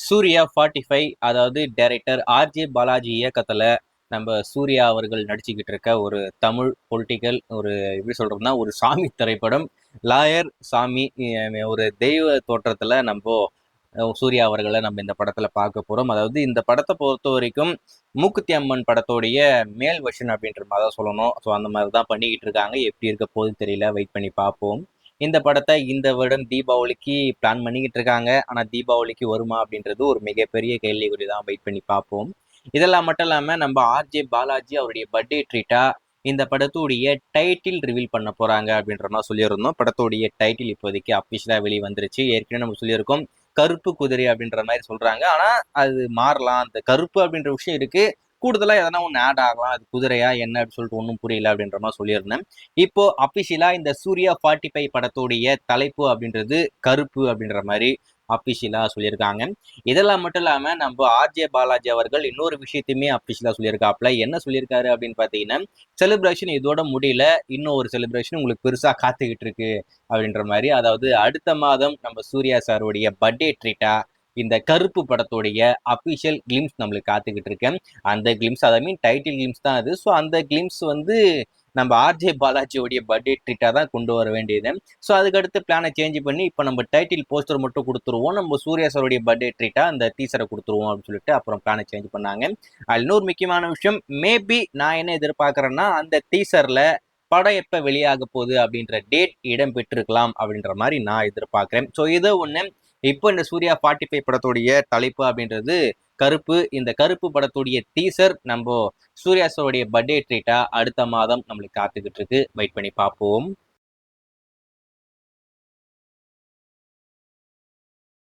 சூர்யா 45 அதாவது director RJ Balaji இயக்கத்துல நம்ம சூர்யா அவர்கள் நடிச்சுக்கிட்டு இருக்க ஒரு தமிழ் பொலிட்டிக்கல் ஒரு எப்படி சொல்றோம்னா ஒரு சாமி திரைப்படம். லாயர் சாமி ஒரு தெய்வ தோற்றத்துல நம்ம சூர்யா அவர்களை நம்ம இந்த படத்துல பார்க்க போறோம். அதாவது இந்த படத்தை பொறுத்த வரைக்கும் மூக்குத்தி அம்மன் படத்தோடைய மேல் வெர்ஷன் அப்படின்ற மாதிரி தான் சொல்லணும். ஸோ அந்த மாதிரி தான் பண்ணிக்கிட்டு இருக்காங்க. எப்படி இருக்க போகுதுன்னு தெரியல, வெயிட் பண்ணி பார்ப்போம். இந்த படத்தை இந்த வருடம் தீபாவளிக்கு பிளான் பண்ணிக்கிட்டு இருக்காங்க. ஆனா தீபாவளிக்கு வருமா அப்படின்றது ஒரு மிகப்பெரிய கேள்விக்குறி தான். வெயிட் பண்ணி பார்ப்போம். இதெல்லாம் மட்டும் இல்லாம நம்ம ஆர்ஜே பாலாஜி அவருடைய பர்த்டே ட்ரீட்டா இந்த படத்துடைய டைட்டில் ரிவீல் பண்ண போறாங்க அப்படின்ற மாதிரி சொல்லியிருந்தோம். படத்துடைய டைட்டில் இப்போதைக்கு அபிஷியலா வெளியே வந்துருச்சு. ஏற்கனவே நம்ம சொல்லியிருக்கோம் கருப்பு குதிரை அப்படின்ற மாதிரி சொல்றாங்க. ஆனா அது மாறலாம். அந்த கருப்பு அப்படின்ற விஷயம் இருக்கு, கூடுதலா எதனா ஒன்று ஆட் ஆகலாம். அது குதிரையா என்ன அப்படின்னு சொல்லிட்டு ஒன்றும் புரியல அப்படின்ற மாதிரி சொல்லியிருந்தேன். இப்போ அபிஷியலா இந்த சூர்யா 45 படத்துடைய தலைப்பு அப்படின்றது கருப்பு அப்படின்ற மாதிரி அபிஷியலா சொல்லியிருக்காங்க. இதெல்லாம் மட்டும் இல்லாம நம்ம ஆர்ஜே பாலாஜி அவர்கள் இன்னொரு விஷயத்தையுமே அபிஷியலா சொல்லியிருக்காப்ல. என்ன சொல்லியிருக்காரு அப்படின்னு பாத்தீங்கன்னா, செலிப்ரேஷன் இதோட முடியல, இன்னும் ஒரு செலிப்ரேஷன் உங்களுக்கு பெருசா காத்துக்கிட்டு இருக்கு அப்படின்ற மாதிரி. அதாவது அடுத்த மாதம் நம்ம சூர்யா சாருடைய பர்த்டே ட்ரீட்டா இந்த கருப்பு படத்துடைய அபிஷியல் கிளிம்ஸ் நம்மளுக்கு காத்துக்கிட்டு இருக்கேன். அந்த கிளிம்ஸ் ஐ மீன் டைட்டில் கிளிம்ஸ் தான் அது. ஸோ அந்த கிளிம்ஸ் வந்து நம்ம ஆர்ஜே பாலாஜியோடைய பர்த்டே ட்ரீட்டாக தான் கொண்டு வர வேண்டியது. ஸோ அதுக்கடுத்து பிளானை சேஞ்ச் பண்ணி இப்போ நம்ம டைட்டில் போஸ்டர் மட்டும் கொடுத்துருவோம், நம்ம சூர்யா சாருடைய பர்த்டே ட்ரீட்டாக அந்த டீசரை கொடுத்துருவோம் அப்படின்னு சொல்லிட்டு அப்புறம் பிளானை சேஞ்ச் பண்ணாங்க. அதில் இன்னொரு முக்கியமான விஷயம், மேபி நான் என்ன எதிர்பார்க்குறேன்னா அந்த டீசரில் படம் எப்போ வெளியாக போகுது அப்படின்ற டேட் இடம் பெற்றிருக்கலாம் அப்படின்ற மாதிரி நான் எதிர்பார்க்குறேன். ஸோ இதை ஒன்று இப்போ இந்த சூர்யா 45 படத்துடைய தலைப்பு அப்படின்றது கருப்பு. இந்த கருப்பு படத்துடைய டீசர் நம்ம சூர்யா சாருடைய பர்த்டே ட்ரீட்டா அடுத்த மாதம் நம்மளுக்கு காத்துக்கிட்டு இருக்கு. வெயிட் பண்ணி பார்ப்போம்.